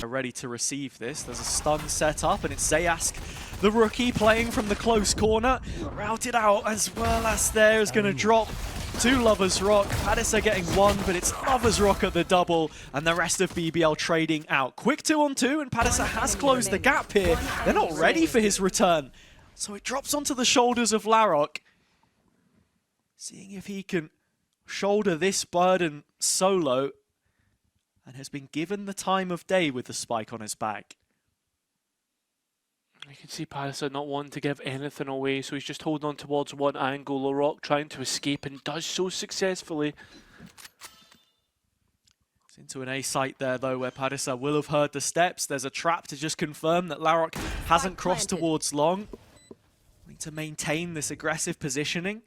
ready to receive this. There's a stun set up, and it's Zeask, the rookie, playing from the close corner. Routed out as WerlasS there is going to drop to Lover's Rock. Padisah getting one, but it's Lover's Rock at the double, and the rest of BBL trading out. Quick 2-on-2, and Padisah has closed the gap here. They're not ready for his return. So it drops onto the shoulders of Larok, seeing if he can shoulder this burden solo, and has been given the time of day with the spike on his back. You can see Padisah not wanting to give anything away, so he's just holding on towards one angle. Larok trying to escape and does so successfully. It's into an A site there though, where Padisah will have heard the steps. There's a trap to just confirm that Larok hasn't crossed towards long. Need to maintain this aggressive positioning.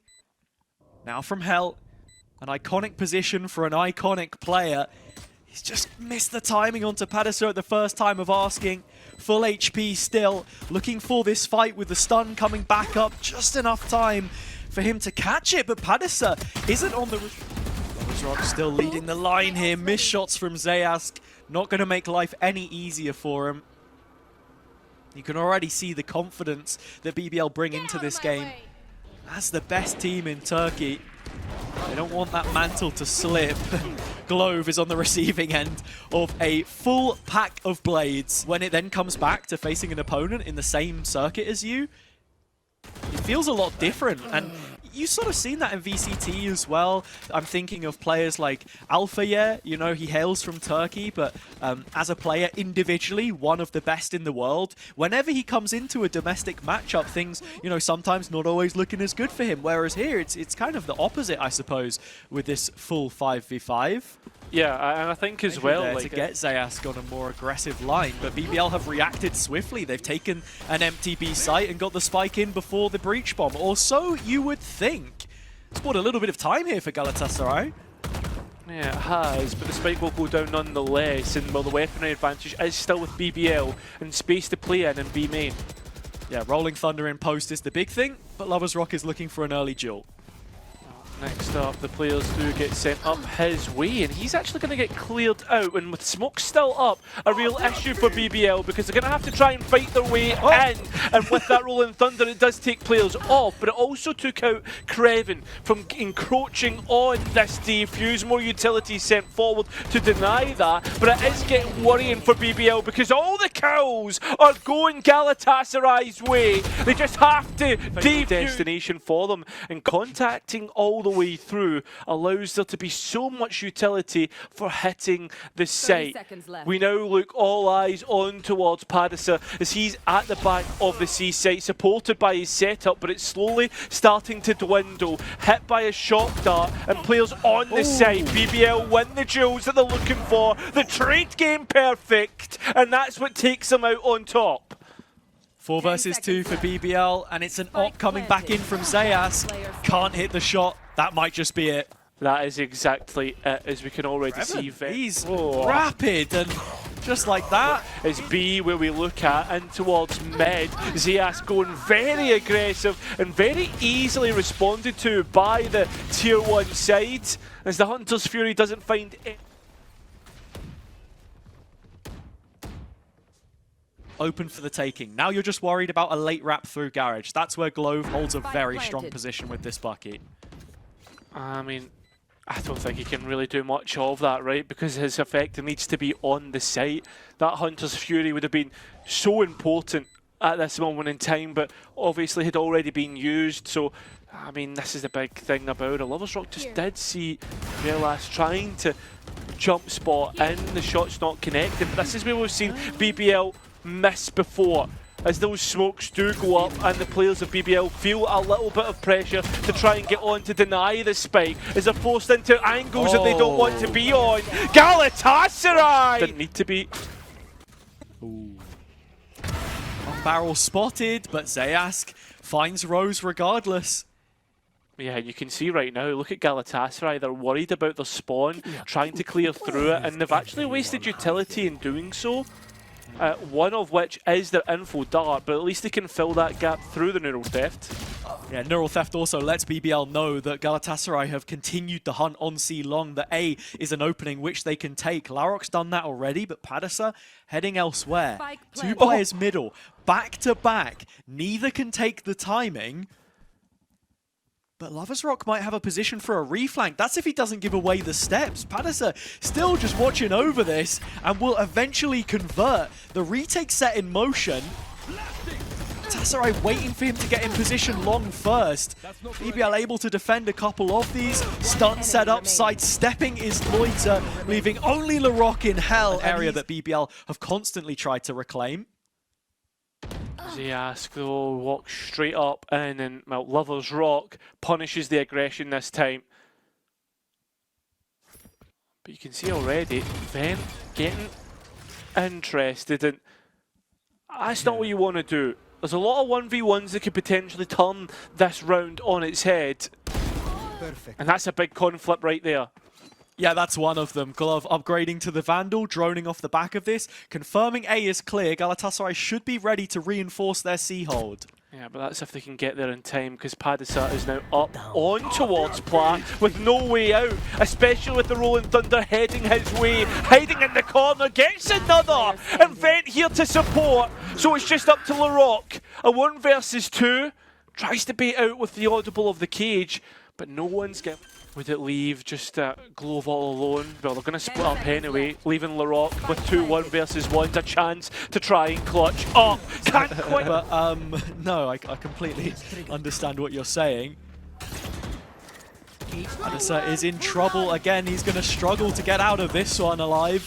Now from Hell, an iconic position for an iconic player. He's just missed the timing onto Padisah at the first time of asking. Full HP still, looking for this fight with the stun coming back up. Just enough time for him to catch it, but Padisah isn't on the... Lover's Rock still leading the line here. Missed shots from Zeask. Not going to make life any easier for him. You can already see the confidence that BBL bring into this game. As the best team in Turkey, they don't want that mantle to slip. glovee is on the receiving end of a full pack of blades. When it then comes back to facing an opponent in the same circuit as you, it feels a lot different. And you've sort of seen that in VCT as well. I'm thinking of players like Alpha, you know, he hails from Turkey, but as a player individually, one of the best in the world. Whenever he comes into a domestic matchup, things, you know, sometimes not always looking as good for him. Whereas here, it's kind of the opposite, I suppose, with this full 5v5. Yeah, and I think as well, like, to get Zeask on a more aggressive line, but BBL have reacted swiftly. They've taken an empty B site and got the spike in before the breach bomb, or so you would think. It's bought a little bit of time here for Galatasaray. Yeah, it has, but the spike will go down nonetheless, and well, the weaponry advantage is still with BBL, and space to play in B main. Yeah, Rolling Thunder in post is the big thing, but Lover's Rock is looking for an early duel. Next up, the players do get sent up his way, and he's actually going to get cleared out. And with smoke still up, a real issue for BBL, because they're going to have to try and fight their way in. And with that Rolling Thunder, it does take players off, but it also took out Crewen from encroaching on this defuse. More utility sent forward to deny that, but it is getting worrying for BBL, because all the kills are going Galatasaray's way. They just have to defuse destination for them, and contacting all the way through allows there to be so much utility for hitting the site. We now look all eyes on towards Padisah as he's at the back of the C site, supported by his setup, but it's slowly starting to dwindle. Hit by a shock dart, and players on the site. BBL win the duels that they're looking for. The trade game perfect, and that's what takes them out on top. 4 versus 2 for BBL, and it's an op coming back in from Zeask. Can't hit the shot. That might just be it. That is exactly it, as we can already see. He's rapid, and just like that. It's B where we look at, and towards mid. Zeask going very aggressive and very easily responded to by the tier 1 side, as the Hunter's Fury doesn't find it. Open for the taking. Now you're just worried about a late wrap through Garage. That's where glovee holds a very strong position with this bucket. I mean, I don't think he can really do much of that, right? Because his effect needs to be on the site. That Hunter's Fury would have been so important at this moment in time, but obviously had already been used. So, I mean, this is the big thing about it. Lover's Rock just did see WerlasS trying to jump spot in. The shot's not connected, but this is where we've seen BBL miss before, as those smokes do go up and the players of BBL feel a little bit of pressure to try and get on to deny the spike, as they're forced into angles that they don't want to be on. Galatasaray! Didn't need to be. Ooh. Barrel spotted, but Zeask finds Rose regardless. Yeah, you can see right now, look at Galatasaray, they're worried about their spawn, trying to clear through it, and they've actually wasted utility in doing so. One of which is their info dart, but at least they can fill that gap through the neural theft. Yeah, Neural Theft also lets BBL know that Galatasaray have continued the hunt on C long, that A is an opening which they can take. Larok's done that already, but Padisah heading elsewhere. Two players middle, back to back. Neither can take the timing. But Lovers Rock might have a position for a reflank. That's if he doesn't give away the steps. Padisah still just watching over this and will eventually convert. The retake set in motion. Galatasaray waiting for him to get in position long first. BBL able to defend a couple of these. Stun set up, sidestepping is Loita, leaving only Larocque in hell. An area that BBL have constantly tried to reclaim. Zeask though walks straight up in, and well, Lovers Rock punishes the aggression this time. But you can see already, Ven getting interested, and that's not what you want to do. There's a lot of 1v1s that could potentially turn this round on its head. Perfect. And that's a big conflict right there. Yeah, that's one of them. Glove upgrading to the Vandal, droning off the back of this. Confirming A is clear. Galatasaray should be ready to reinforce their C hold. Yeah, but that's if they can get there in time, because Padisah is now up on towards Pla with no way out, especially with the Rolling Thunder heading his way, hiding in the corner, gets another, and Vent here to support. So it's just up to Larocque. A 1 versus 2, tries to bait out with the audible of the cage, but no one's getting... Would it leave just glovee all alone? Well, they're going to split up anyway, leaving Larocque with 2 1 versus 1s, a chance to try and clutch up. Can't quite. But no, I completely understand what you're saying. Padisah is in trouble again. He's going to struggle to get out of this one alive.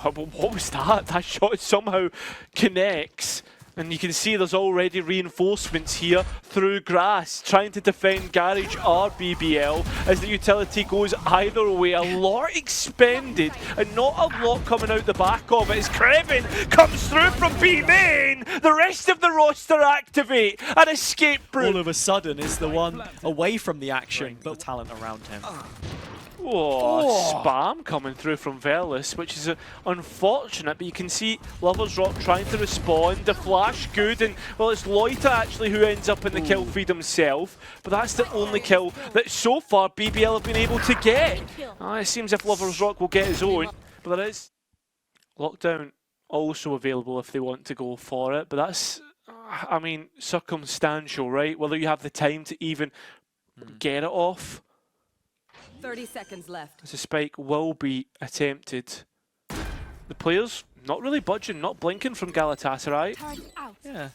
What was that? That shot somehow connects. And you can see there's already reinforcements here through grass, trying to defend Garage or BBL as the utility goes either way. A lot expended and not a lot coming out the back of it as Crewen comes through from B main. The rest of the roster activate and escape route. All of a sudden is the one away from the action, but the talent around him. Spam coming through from WerlasS, which is unfortunate, but you can see Lovers Rock trying to respond. The flash good, and well, it's Loita actually who ends up in the kill feed himself, but that's the only kill that so far BBL have been able to get. It seems if Lovers Rock will get his own, but there is lockdown also available if they want to go for it, but that's, I mean, circumstantial, right? Whether you have the time to even get it off. 30 seconds left. As a spike will be attempted. The players not really budging, not blinking from Galatasaray. Yeah.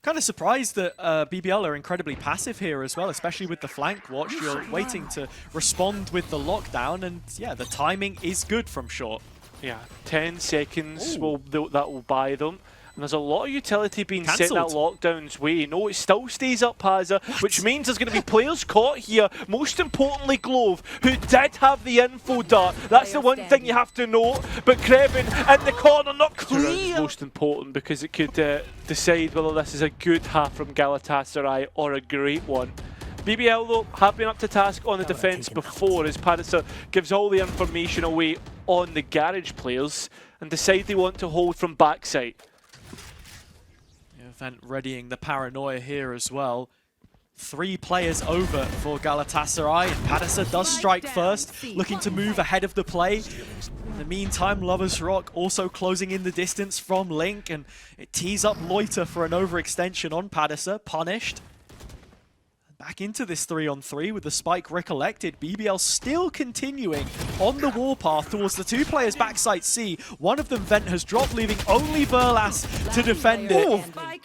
Kind of surprised that BBL are incredibly passive here as well, especially with the flank watch. You're waiting to respond with the lockdown, and yeah, the timing is good from short. Yeah, 10 seconds that will buy them. And there's a lot of utility being sent that lockdown's way. No, it still stays up, Padisah, which means there's going to be players caught here. Most importantly, glovee, who did have the info dart. That's the one thing you have to note. But Crewen in the corner, not clear. Most important because it could decide whether this is a good half from Galatasaray or a great one. BBL, though, have been up to task on the defence before, as Padisah gives all the information away on the Garage players and decide they want to hold from backside. Vent readying the paranoia here as well. 3 players over for Galatasaray, and Padisah does strike first, looking to move ahead of the play. In the meantime, Lovers Rock also closing in the distance from Link, and it tees up Loita for an overextension on Padisah, punished. Back into this 3-on-3 with the spike recollected. BBL still continuing on the warpath towards the 2 players backside C. One of them, Vent, has dropped, leaving only WerlasS to defend it.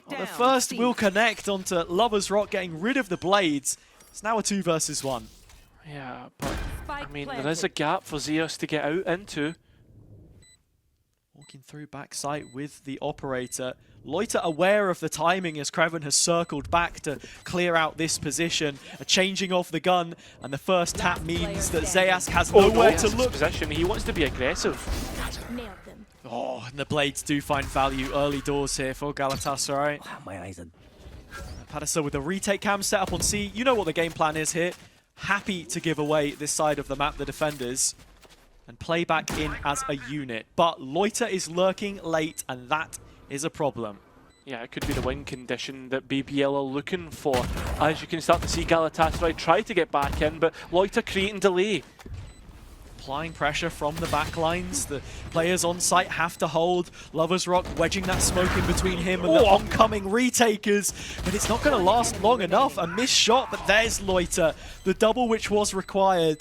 The first will connect onto Lovers Rock, getting rid of the blades. It's now a 2 versus 1. Yeah, but I mean, there is a gap for Zeask to get out into. Walking through backside with the operator. Loita aware of the timing as Crewen has circled back to clear out this position. A changing of the gun, and the first tap means that Zeask has nowhere to look. Possession. He wants to be aggressive. Oh, and the blades do find value early doors here for Galatasaray. My eyes are... Padisah with the retake cam set up on C. You know what the game plan is here. Happy to give away this side of the map, the defenders, and play back in as a unit. But Loita is lurking late, and that is a problem. yeah, it could be the win condition that BBL are looking for. As you can start to see Galatasaray try to get back in, but Loita creating delay. Applying pressure from the back lines. The players on site have to hold. Lovers Rock wedging that smoke in between him and the oncoming retakers. But it's not going to last long enough. A missed shot, but there's Loita. The double which was required.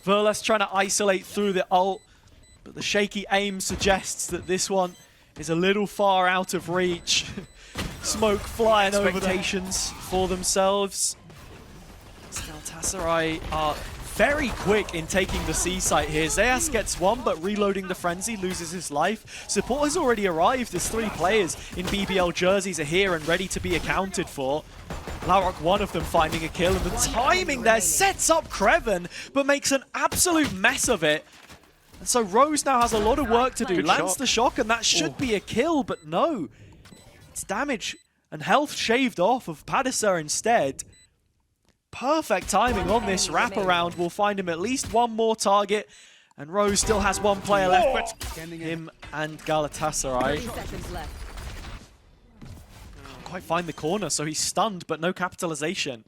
WerlasS trying to isolate through the ult. But the shaky aim suggests that this one is a little far out of reach. Smoke flying over expectations for themselves. Galatasaray are very quick in taking the C site here. Zeask gets one, but reloading the frenzy loses his life. Support has already arrived as 3 players in BBL jerseys are here and ready to be accounted for. Larok, one of them, finding a kill, and the timing there sets up Crewen, but makes an absolute mess of it. And so Rose now has a lot of work to do. Lands the shock, and that should be a kill, but no. It's damage and health shaved off of Padisah instead. Perfect timing on this wraparound will find him at least one more target, and Rose still has one player left, but him and Galatasaray. 30 seconds left. Can't quite find the corner, so he's stunned, but no capitalization.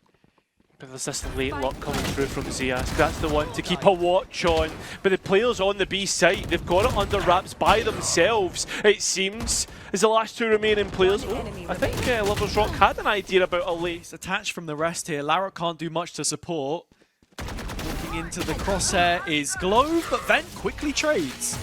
But there's this late lock coming through from Zeask. That's the one to keep a watch on. But the players on the B site, they've got it under wraps by themselves, it seems, as the last 2 remaining players. Oh, I think Lovers Rock had an idea about a late. He's attached from the rest here. Larok can't do much to support. Walking into the crosshair is glovee, but Vent quickly trades.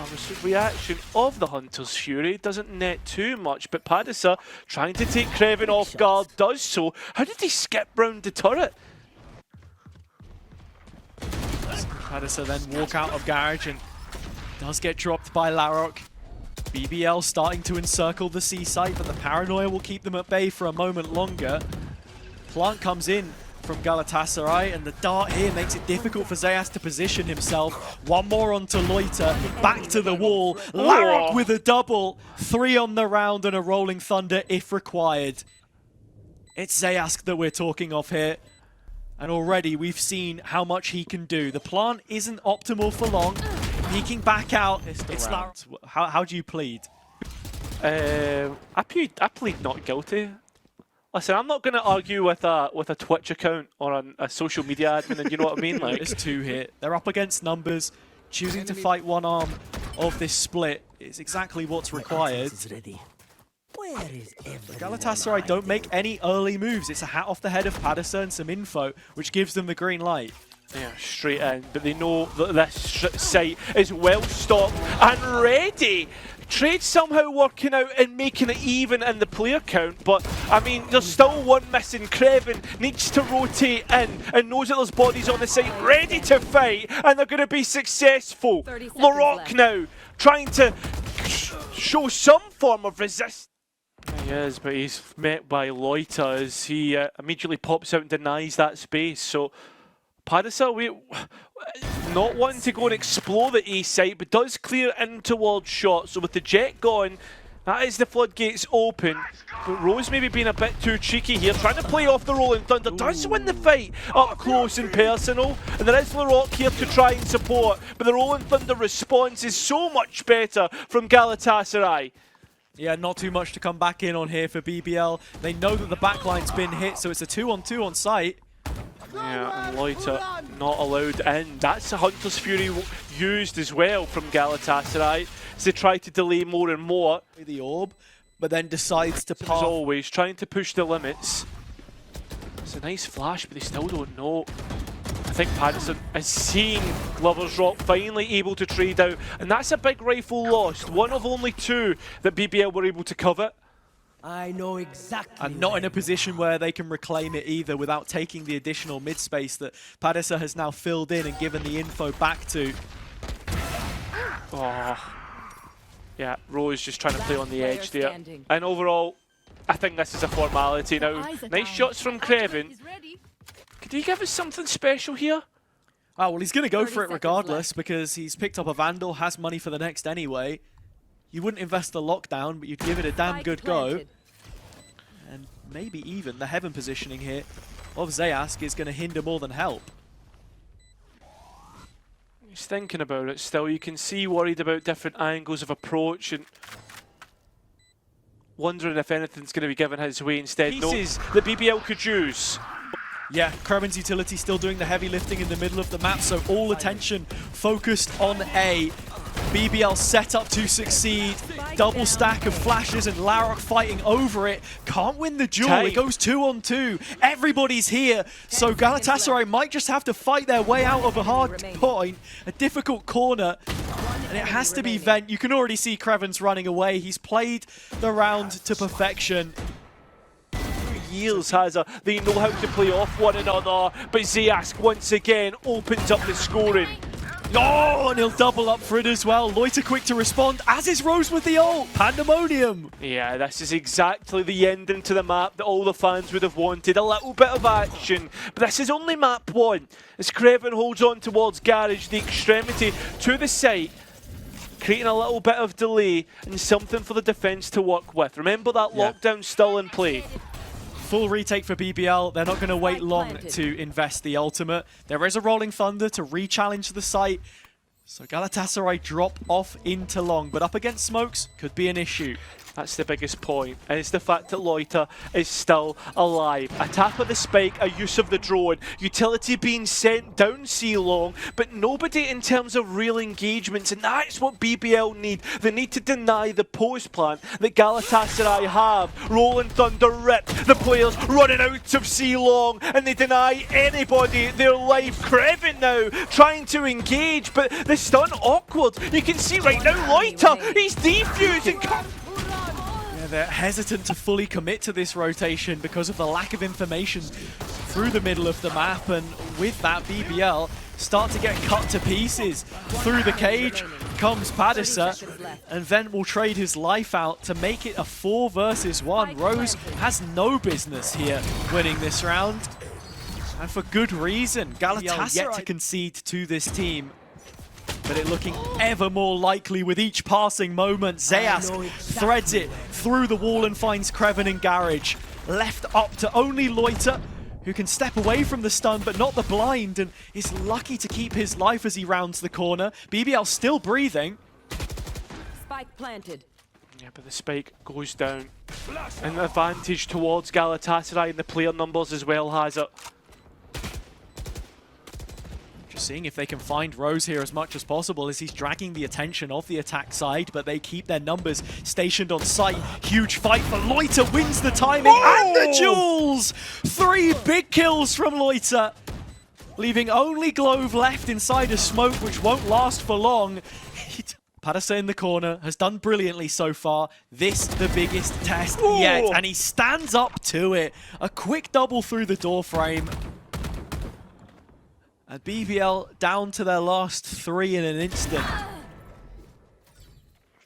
The reaction of the Hunter's Fury doesn't net too much, but Padisah, trying to take Crewen off guard, does so. How did he skip round the turret? Padisah then walk out of garage and does get dropped by Larok. BBL starting to encircle the C site, but the paranoia will keep them at bay for a moment longer. Plant comes in from Galatasaray, and the dart here makes it difficult for Zeask to position himself. One more onto Loita, back to the wall. Larok with a double, 3 on the round and a rolling thunder if required. It's Zeask that we're talking of here, and already we've seen how much he can do. The plant isn't optimal for long. Peeking back out, it's Larok. How do you plead? I plead not guilty. Listen, I'm not going to argue with a Twitch account or a social media admin, and you know what I mean? Like, it's 2 hit. They're up against numbers. Choosing to fight one arm of this split is exactly what's required. Galatasaray don't make any early moves. It's a hat off the head of Padisah and some info, which gives them the green light. Yeah, straight in, but they know that this site is well stocked and ready. Trade somehow working out and making it even in the player count, but I mean, there's still one missing. Crewen needs to rotate in and knows that there's bodies on the site ready to fight, and they're going to be successful. Larok now trying to show some form of resistance. He is, but he's met by Loita as he immediately pops out and denies that space. So Padisah, not wanting to go and explore the A site, but does clear in towards shot. So with the jet gone, that is the floodgates open. But Rose maybe being a bit too cheeky here, trying to play off the Rolling Thunder. Does win the fight up close and personal. And there is Larok here to try and support. But the Rolling Thunder response is so much better from Galatasaray. Yeah, not too much to come back in on here for BBL. They know that the backline's been hit, so it's a 2-on-2 on site. Yeah, and Loita not allowed in. That's the Hunter's Fury used as well from Galatasaray as they try to delay more and more. The orb, but then decides to pass. As always, trying to push the limits. It's a nice flash, but they still don't know. I think Padisah is seeing Lovers Rock finally able to trade out, and that's a big rifle lost. One of only 2 that BBL were able to cover. I know exactly. And not in a position where they can reclaim it either without taking the additional mid space that Padisah has now filled in and given the info back to. Oh. Yeah, Rose just trying to play on the edge there. And overall, I think this is a formality now. Nice shots from Crewen. Could he give us something special here? Oh, well, he's going to go for it regardless because he's picked up a Vandal, has money for the next anyway. You wouldn't invest the lockdown, but you'd give it a damn good go. And maybe even the heaven positioning here of Zeask is going to hinder more than help. He's thinking about it still. You can see worried about different angles of approach. And wondering if anything's going to be given his way instead. Pieces that BBL could use. Yeah, Crewen's utility still doing the heavy lifting in the middle of the map, so all attention focused on A. BBL set up to succeed. Double stack of flashes and Larok fighting over it. Can't win the duel. It goes 2-on-2. Everybody's here. So Galatasaray might just have to fight their way out of a hard point, a difficult corner. And it has to be Vent. You can already see Crewen's running away. He's played the round to perfection. Years has they know how to play off one another, but Zeask once again opens up the scoring. Oh, and he'll double up for it as well. Loita quick to respond, as is Rose with the ult. Pandemonium. Yeah, this is exactly the ending to the map that all the fans would have wanted. A little bit of action, but this is only map 1. As Crewen holds on towards Garage, the extremity to the site, creating a little bit of delay and something for the defense to work with. Remember that lockdown still in play. Full retake for BBL. They're not going to wait long to invest the ultimate. There is a Rolling Thunder to re-challenge the site. So Galatasaray drop off into long, but up against smokes could be an issue. That's the biggest point, and it's the fact that Loita is still alive. A tap of the spike, a use of the drone, utility being sent down C-long, but nobody in terms of real engagements, and that's what BBL need. They need to deny the post plant that Galatasaray have. Rolling Thunder rip, the players running out of C-long, and they deny anybody their life. Crewen now trying to engage, but the stun awkward. You can see right now Loita, he's defusing. They're hesitant to fully commit to this rotation because of the lack of information through the middle of the map, and with that BBL start to get cut to pieces. Through the cage comes Padisah, and Vent will trade his life out to make it a 4 versus 1. Rose has no business here winning this round, and for good reason. Galatasaray yet to concede to this team, but it looking ever more likely with each passing moment. Zeask threads it through the wall and finds Crewen in Garage. Left up to only Loita, who can step away from the stun but not the blind, and is lucky to keep his life as he rounds the corner. BBL still breathing. Spike planted. Yeah, but the spike goes down. An advantage towards Galatasaray, and the player numbers as well has it. Seeing if they can find Rose here as much as possible as he's dragging the attention of the attack side, but they keep their numbers stationed on site. Huge fight for Loita, wins the timing and the duels! 3 big kills from Loita, leaving only glovee left inside a smoke, which won't last for long. Padisah in the corner has done brilliantly so far. This the biggest test yet, and he stands up to it. A quick double through the door frame. And BBL down to their last 3 in an instant.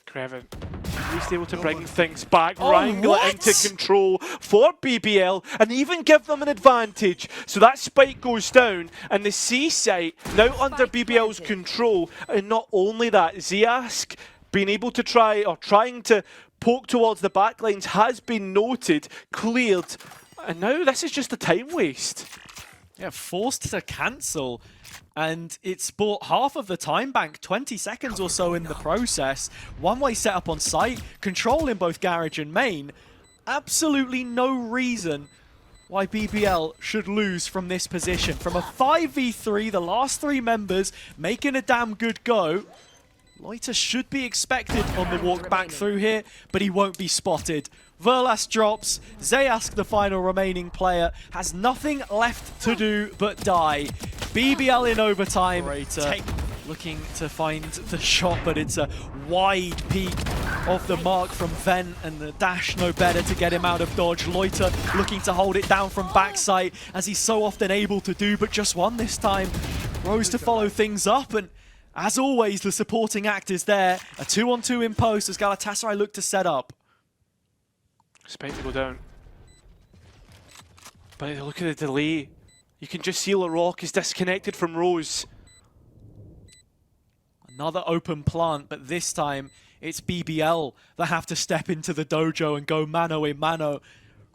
Crewen, at least able to bring things back, wrangle it into control for BBL, and even give them an advantage. So that spike goes down, and the C site now under BBL's control. And not only that, Zeask being able to trying to poke towards the backlines has been noted, cleared, and now this is just a time waste. Yeah, forced to cancel, and it's bought half of the time bank, 20 seconds or so in the process. One-way setup on site, control in both Garage and main. Absolutely no reason why BBL should lose from this position. From a 5v3, the last 3 members making a damn good go. Loita should be expected on the walk back through here, but he won't be spotted. WerlasS drops. Zeask, the final remaining player, has nothing left to do but die. BBL in overtime. Looking to find the shot, but it's a wide peak of the mark from Vent, and the dash no better to get him out of dodge. Loita looking to hold it down from backside, as he's so often able to do, but just one this time. Rose to follow things up, and as always, the supporting act is there. A 2-on-2 in post as Galatasaray look to set up. Spike to go down. But look at the delay. You can just see LaRock is disconnected from Rose. Another open plant, but this time it's BBL that have to step into the dojo and go mano a mano.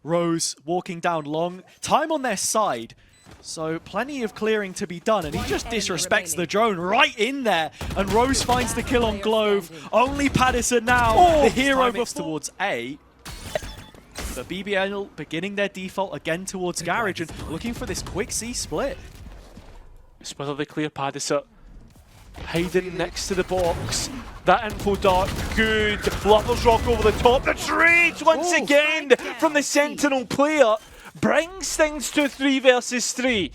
Rose walking down long. Time on their side. So plenty of clearing to be done, and he just disrespects the drone right in there. And Rose finds the kill on glovee. Only Padisah now, the hero towards A. But BBL beginning their default again towards Garage and looking for this quick C split. It's whether they clear Padisah. Hiding next to the box. That info dart, good. Lovers Rock over the top. The trade once again from the Sentinel player brings things to 3 versus 3.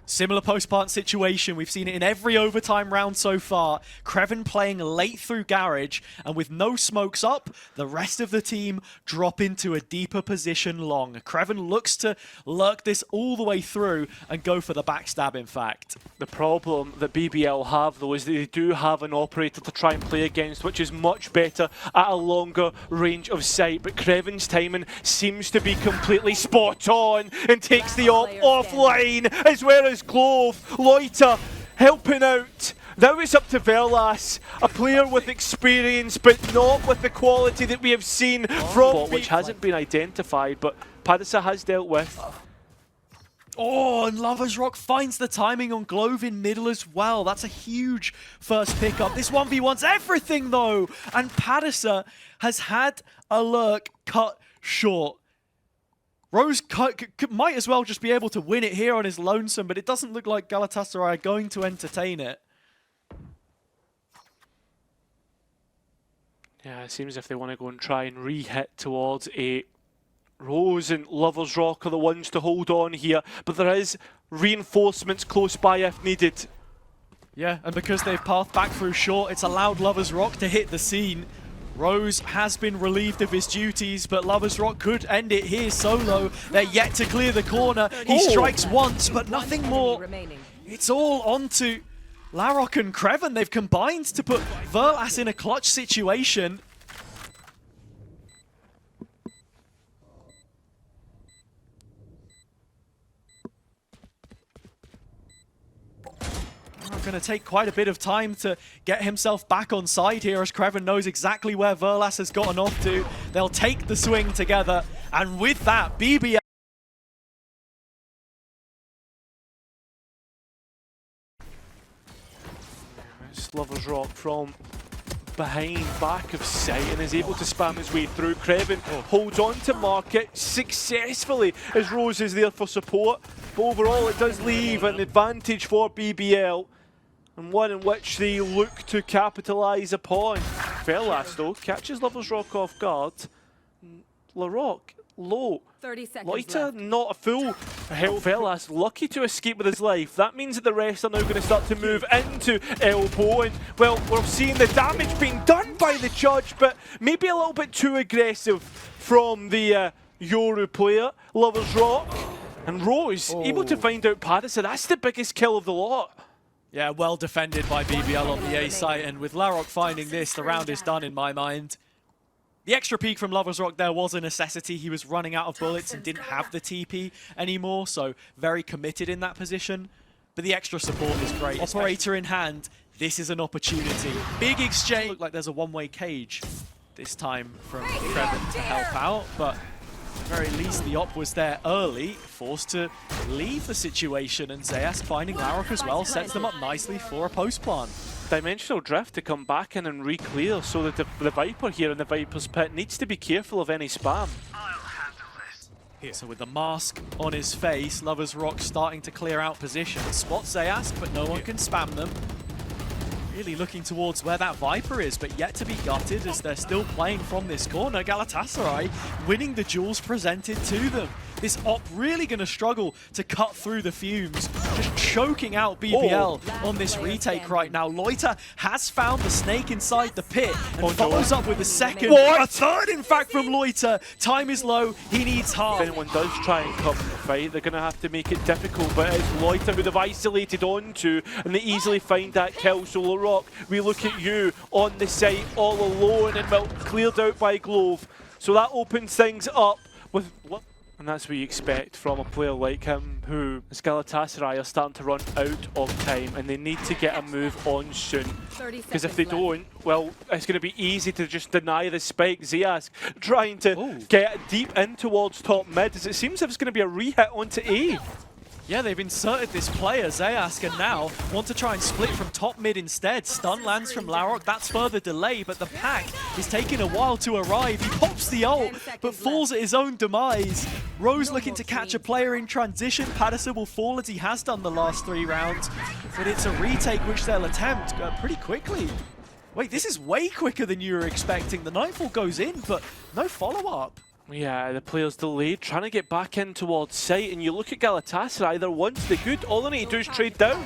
Similar post-plant situation, we've seen it in every overtime round so far. Crewen playing late through Garage, and with no smokes up, the rest of the team drop into a deeper position long. Crewen looks to lurk this all the way through and go for the backstab, in fact. The problem that BBL have, though, is that they do have an operator to try and play against, which is much better at a longer range of sight. But Crewen's timing seems to be completely spot on and takes the op offline, as well as glovee. Loita helping out. Now it's up to WerlasS, a player with experience, but not with the quality that we have seen from which hasn't been identified, but Padisah has dealt with. Oh, and Lovers Rock finds the timing on glovee in middle as well. That's a huge first pickup. This 1v1's everything, though. And Padisah has had a lurk cut short. Rose might as well just be able to win it here on his lonesome, but it doesn't look like Galatasaray are going to entertain it. Yeah, it seems as if they want to go and try and re-hit towards a Rose, and Lovers Rock are the ones to hold on here, but there is reinforcements close by if needed. Yeah, and because they've pathed back through short, it's allowed Lovers Rock to hit the scene. Rose has been relieved of his duties, but Lovers Rock could end it here solo. They're yet to clear the corner. He strikes once, but nothing more. It's all onto Larok and Crewen. They've combined to put WerlasS in a clutch situation. Going to take quite a bit of time to get himself back on side here, as Crewen knows exactly where WerlasS has gotten off to. They'll take the swing together, and with that, BBL Lovers Rock from behind, back of sight, and is able to spam his way through. Crewen holds on to market successfully as Rose is there for support. But overall, it does leave an advantage for BBL, and one in which they look to capitalise upon. WerlasS, though, catches Lovers Rock off guard. Larok, low. 30 seconds Loita, left. not a full health. WerlasS lucky to escape with his life. That means that the rest are now going to start to move into elbow. And, well, we're seeing the damage being done by the judge, but maybe a little bit too aggressive from the Yoru player. Lovers Rock and Rose able to find out Padisah. That's the biggest kill of the lot. Yeah, well defended by BBL on the A site, and with Larok finding this, the round is done in my mind. The extra peek from Lovers Rock there was a necessity. He was running out of bullets and didn't have the TP anymore, so very committed in that position. But the extra support is great. Operator in hand, this is an opportunity. Big exchange. Look like there's a one-way cage this time from Crewen to help out, but at the very least the op was there early, forced to leave the situation, and Zeask finding Larok as well sets them up nicely for a post-plant. Dimensional Drift to come back in and re-clear, so that the Viper here in the Viper's pit needs to be careful of any spam. Here, so with the mask on his face, Lovers Rock starting to clear out position. Spots Zeask, but no one can spam them. Really looking towards where that Viper is, but yet to be gutted as they're still playing from this corner. Galatasaray winning the duels presented to them. This op really going to struggle to cut through the fumes, just choking out BBL on this retake right now. Loita has found the snake inside the pit and follows up with a second. A third, in fact, from Loita. Time is low. He needs half. If anyone does try and come in the fight, they're going to have to make it difficult, but it's Loita who they've isolated onto, and they easily find that kill. So Larok, we look at you on the site all alone, and well, cleared out by glovee. So that opens things up with... And that's what you expect from a player like him, who, as Galatasaray, are starting to run out of time, and they need to get a move on soon. Because if they don't, well, it's going to be easy to just deny the spike. Zeask trying to get deep in towards top mid, as it seems as if it's going to be a re-hit onto A. Yeah, they've inserted this player, Zeask, and now want to try and split from top mid instead. Stun lands from Larok, that's further delay, but the pack is taking a while to arrive. He pops the ult, but falls at his own demise. Rose looking to catch a player in transition. Padisah will fall as he has done the last 3 rounds, but it's a retake which they'll attempt pretty quickly. Wait, this is way quicker than you were expecting. The Nightfall goes in, but no follow-up. Yeah, the player's delayed, trying to get back in towards site, and you look at Galatasaray, they're once the good, all they need to do is trade down.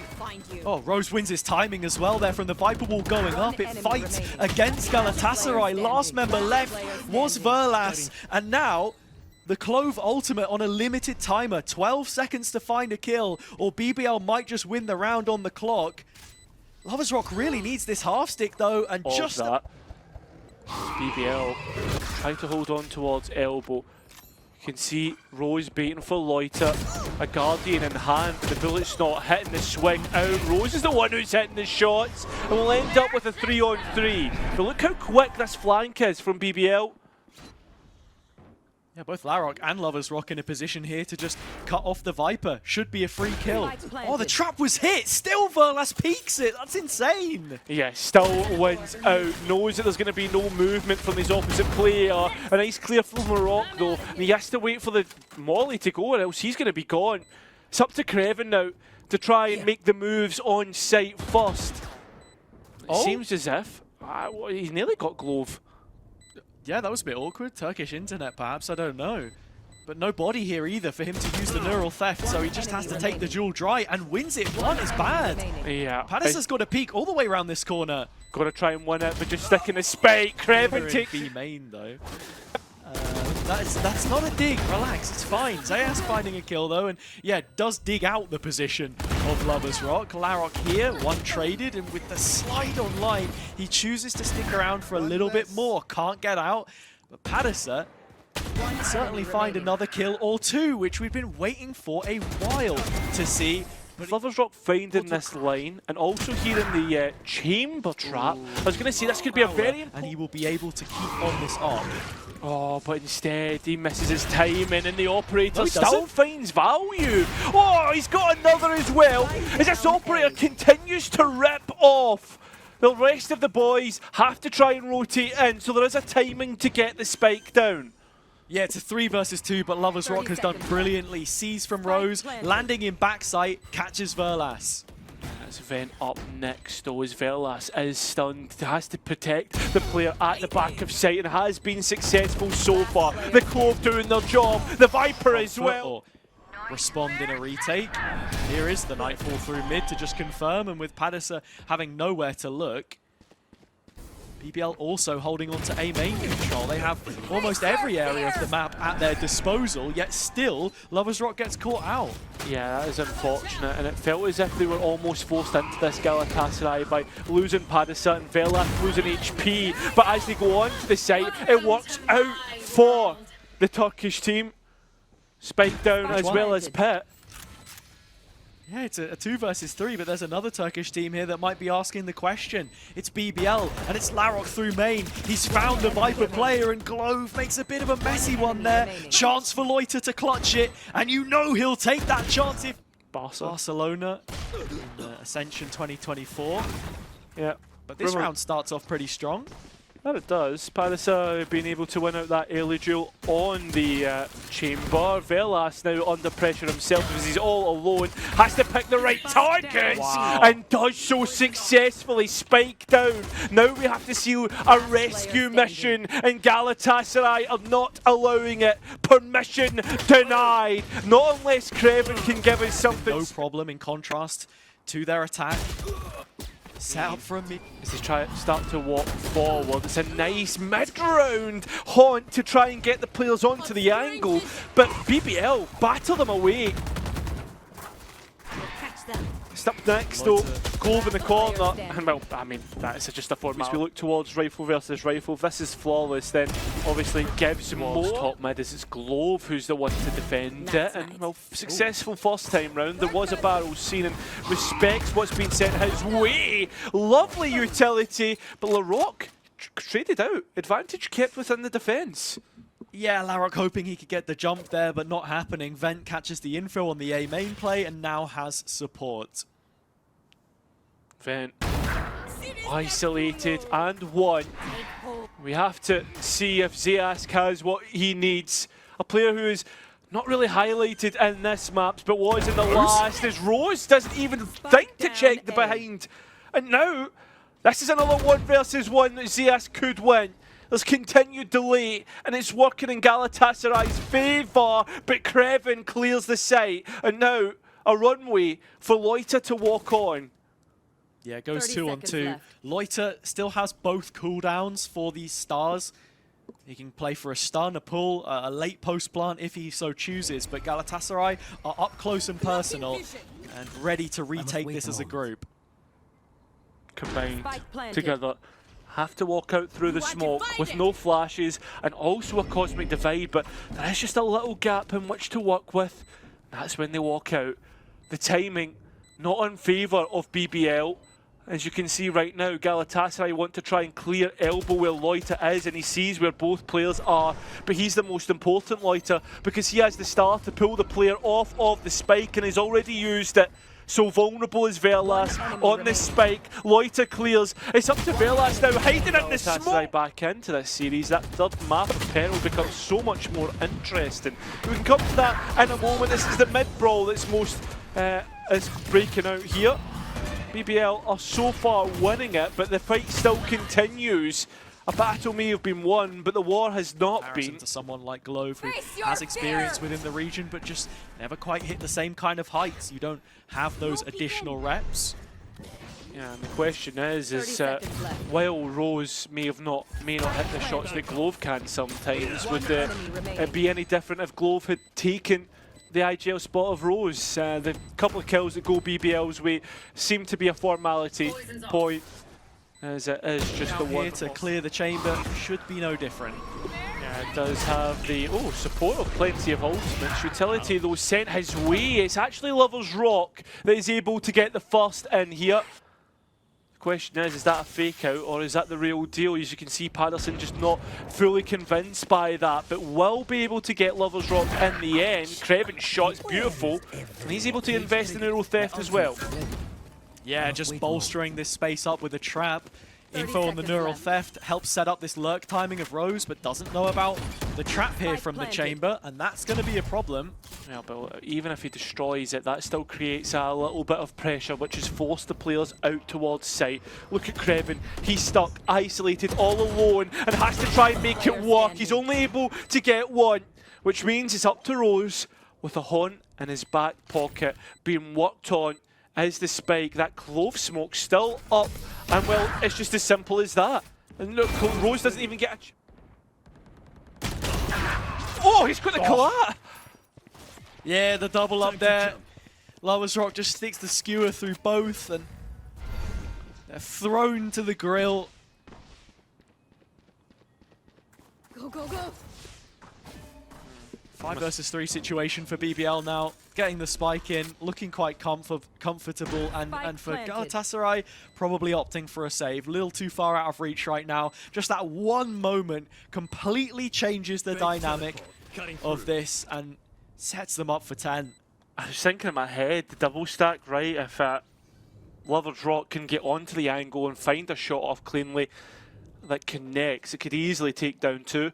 Oh, Rose wins his timing as well there from the Viper Wall going up. It fights against Galatasaray. Last member left was WerlasS, and now the Clove ultimate on a limited timer. 12 seconds to find a kill, or BBL might just win the round on the clock. Lovers Rock really needs this half stick though, and All just that. BBL trying to hold on towards elbow. You can see Rose baiting for Loita, a Guardian in hand, but the bullet's not hitting the swing out. Rose is the one who's hitting the shots, and we'll end up with a 3-on-3. But look how quick this flank is from BBL. yeah, both Larok and Lovers Rock in a position here to just cut off the Viper. Should be a free kill. Oh, the trap was hit. Still WerlasS peeks it. That's insane. Yeah, still wins out. Knows that there's going to be no movement from his opposite player. A nice clear from Rock though. And he has to wait for the molly to go or else he's going to be gone. It's up to Crewen now to try and make the moves on site first. It seems as if he's nearly got Glove. Yeah, that was a bit awkward. Turkish internet, perhaps. I don't know. But no body here either for him to use the neural theft, so he just has to take the duel dry and wins it. One is bad. Yeah. Padisah's got a peek all the way around this corner. Got to try and win it, but just sticking a spike. Crewen takes... B main, though. That's not a dig. Relax, it's fine. Zeask finding a kill, though, and yeah, does dig out the position of Lovers Rock. Larok here, one traded, and with the slide online, he chooses to stick around for a little bit more. Can't get out, but Padisah can certainly find another kill or two, which we've been waiting for a while to see. But Lovers Rock finding this line and also here in the chamber trap. I was going to say this could be a very important... And he will be able to keep on this arc. Oh, but instead he misses his timing and the operator No, still finds value. Oh, he's got another as well. As this operator continues to rip off. The rest of the boys have to try and rotate in, so there is a timing to get the spike down. Yeah, it's a 3 versus 2, but Lovers Rock has done brilliantly. Sees from Rose, landing in backside, catches WerlasS. That's Vent up next though, as WerlasS is stunned, has to protect the player at the back of sight and has been successful so far. The Clove doing their job, the Viper as well. Respond in a retake. Here is the Nightfall through mid to just confirm, and with Padisah having nowhere to look, BBL also holding on to A main control. They have almost every area of the map at their disposal, yet still Lovers Rock gets caught out. Yeah, that is unfortunate, and it felt as if they were almost forced into this Galatasaray by losing Padisah and WerlasS losing HP. But as they go on to the site, it works out for the Turkish team. Spike down as well as Pit. Yeah, it's a 2 versus 3, but there's another Turkish team here that might be asking the question. It's BBL, and it's Larok through main. He's found a Viper player, and Glove makes a bit of a messy one there. Chance for Loita to clutch it, and you know he'll take that chance if Barcelona in Ascension 2024. Yeah. But this round starts off pretty strong. That it does. Padisah being able to win out that early duel on the chamber. WerlasS now under pressure himself because he's all alone. Has to pick the right targets and does so successfully. Spike down. Now we have to see a rescue mission, and Galatasaray are not allowing it. Permission denied. Not unless Crewen can give us something. No problem in contrast to their attack. Set up for a mid. As they start to walk forward, it's a nice mid-round haunt to try and get the players onto the angle, but BBL batter them away. Up next though, Clove in the corner, and well, I mean, that is just a format. As we look towards rifle versus rifle, if this is flawless, then obviously gives more top mid as it's Glove who's the one to defend it, and well, successful first time round. There was a barrel seen and respects what's been sent his way. Lovely utility, but Larok traded out. Advantage kept within the defence. Yeah, Larok hoping he could get the jump there, but not happening. Vent catches the info on the A main play and now has support. Vent isolated and won. We have to see if Zeask has what he needs. A player who is not really highlighted in this map, but was in the last, as Rose doesn't even think to check the behind. And now, this is another 1 versus 1 that Zeask could win. There's continued delay, and it's working in Galatasaray's favour, but Crewen clears the site. And now, a runway for Loita to walk on. Yeah, it goes 30 2 on seconds 2. left. Loita still has both cooldowns for these stars. He can play for a stun, a pull, a late post plant if he so chooses. But Galatasaray are up close and personal and ready to retake this as a group. Combined Spike planted. together. Have to walk out through the smoke with no flashes and also a cosmic divide, but there is just a little gap in which to work with. That's when they walk out. The timing not in favour of BBL. As you can see right now, Galatasaray want to try and clear elbow where Loita is, and he sees where both players are. But he's the most important Loita because he has the star to pull the player off of the spike and has already used it. So vulnerable is VerlasS on this spike. Loita clears. It's up to VerlasS now, hiding in the smoke. Back into this series. That third map of Peril becomes so much more interesting. We can come to that in a moment. This is the mid brawl that's most is breaking out here. BBL are so far winning it, but the fight still continues. A battle may have been won, but the war has not been. To someone like glovee who has experience within the region, but just never quite hit the same kind of heights. You don't have those additional reps. Yeah, and the question is while Rose may not hit the shots that glovee can sometimes, would it be any different if glovee had taken the IGL spot of Rose? The couple of kills that go BBL's way seem to be a formality point, as it is just the one. Here to clear the chamber should be no different. Yeah, it does have the support of plenty of ultimates. Utility though sent his way. It's actually Lover's Rock that is able to get the first in here. The question is that a fake out or is that the real deal? As you can see, Padisah just not fully convinced by that, but will be able to get Lover's Rock in the end. Crewen's shot is beautiful, and he's able to invest in Neural Theft as well. Yeah, just bolstering this space up with a trap. Info on the Neural Theft helps set up this lurk timing of Rose, but doesn't know about the trap here from the chamber, and that's going to be a problem. Yeah, but even if he destroys it, that still creates a little bit of pressure, which has forced the players out towards site. Look at Crewen, he's stuck, isolated, all alone, and has to try and make it work. He's only able to get one, which means it's up to Rose with a haunt in his back pocket, being worked on. Is the spike, that glovee smoke still up, and well, it's just as simple as that. And look, Rose doesn't even get a oh, he's got the collat! Yeah, the double up there. Lover's Rock just sticks the skewer through both, and they're thrown to the grill. Go, go, go. 5 versus 3 situation for BBL now. Getting the spike in, looking quite comfortable, and for Galatasaray, probably opting for a save. A little too far out of reach right now. Just that one moment completely changes the dynamic of this and sets them up for 10. I was thinking in my head, the double stack, right? If Lover's Rock can get onto the angle and find a shot off cleanly that connects, it could easily take down 2.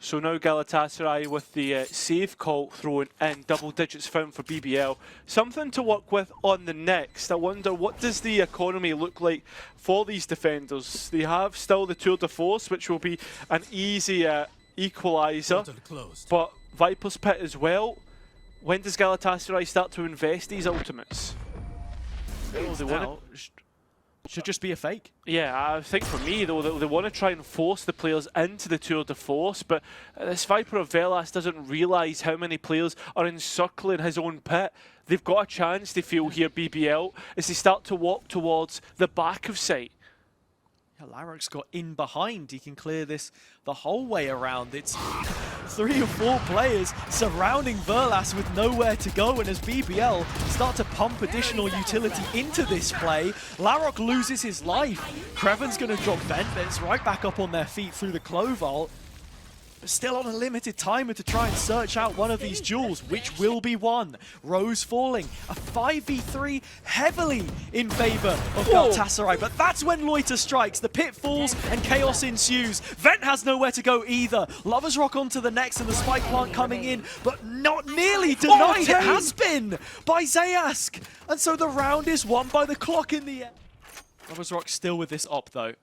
So now Galatasaray with the save call thrown in, double digits found for BBL. Something to work with on the next. I wonder, what does the economy look like for these defenders? They have still the tour de force, which will be an easy equaliser, but Viper's Pit as well. When does Galatasaray start to invest these ultimates? Oh, they want should just be a fake. Yeah, I think for me though, they want to try and force the players into the tour de force, but this Viper of VerlasS doesn't realise how many players are encircling his own pit. They've got a chance, they feel here, BBL, as they start to walk towards the back of site. Yeah, Larok's got in behind. He can clear this the whole way around. It's 3 or 4 players surrounding VerlasS with nowhere to go, and as BBL start to pump additional utility into this play, Larok loses his life. Crewen's going to drop Vent, but it's right back up on their feet through the Clovalt. Still on a limited timer to try and search out one of these duels, which will be won. Rose falling, a 5v3 heavily in favor of Galatasaray, but that's when Loita strikes, the pit falls and chaos ensues. Vent has nowhere to go either. Lovers rock onto the next and the spike plant coming in, but not nearly denied. It has been by Zeask. And so the round is won by the clock in the end. Lovers rock still with this op though.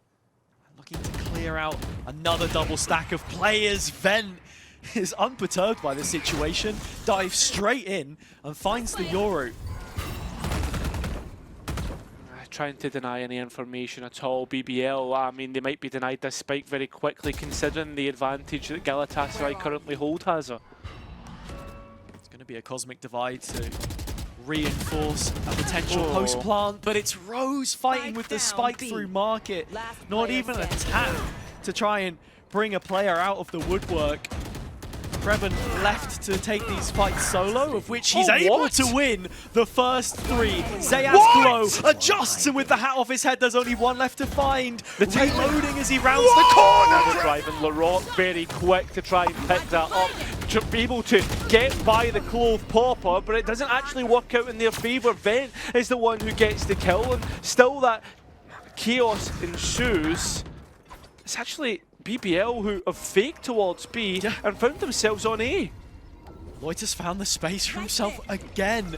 Looking to clear out another double stack of players. Vent is unperturbed by the situation, dives straight in and finds the Yoru. Trying to deny any information at all. BBL, I mean, they might be denied this spike very quickly considering the advantage that Galatasaray currently hold has. It's going to be a cosmic divide to reinforce a potential post plant, but it's Rose fighting with the spike through market. Not even a tap to try and bring a player out of the woodwork. Crewen left to take these fights solo, of which he's able to win the first 3. Zeask Glow adjusts, and with the hat off his head, there's only one left to find. Reloading as he rounds the corner. Driving Laroc very quick to try and pick that up, to be able to get by the clove popper, but it doesn't actually work out in their favour. Vent is the one who gets the kill, and still that chaos ensues. It's actually BBL who have faked towards B and found themselves on A. Loita's found the space for himself again.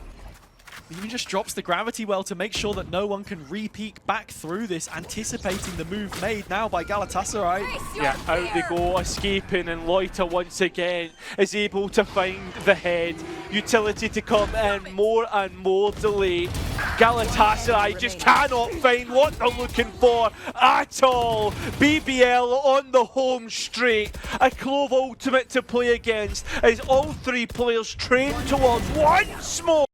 He even just drops the gravity well to make sure that no one can re-peek back through this, anticipating the move made now by Galatasaray. Yeah, out they go, escaping, and Loita once again is able to find the head. Utility to come in, more and more delay. Galatasaray just cannot find what they're looking for at all. BBL on the home straight. A Clove ultimate to play against as all 3 players train towards once more.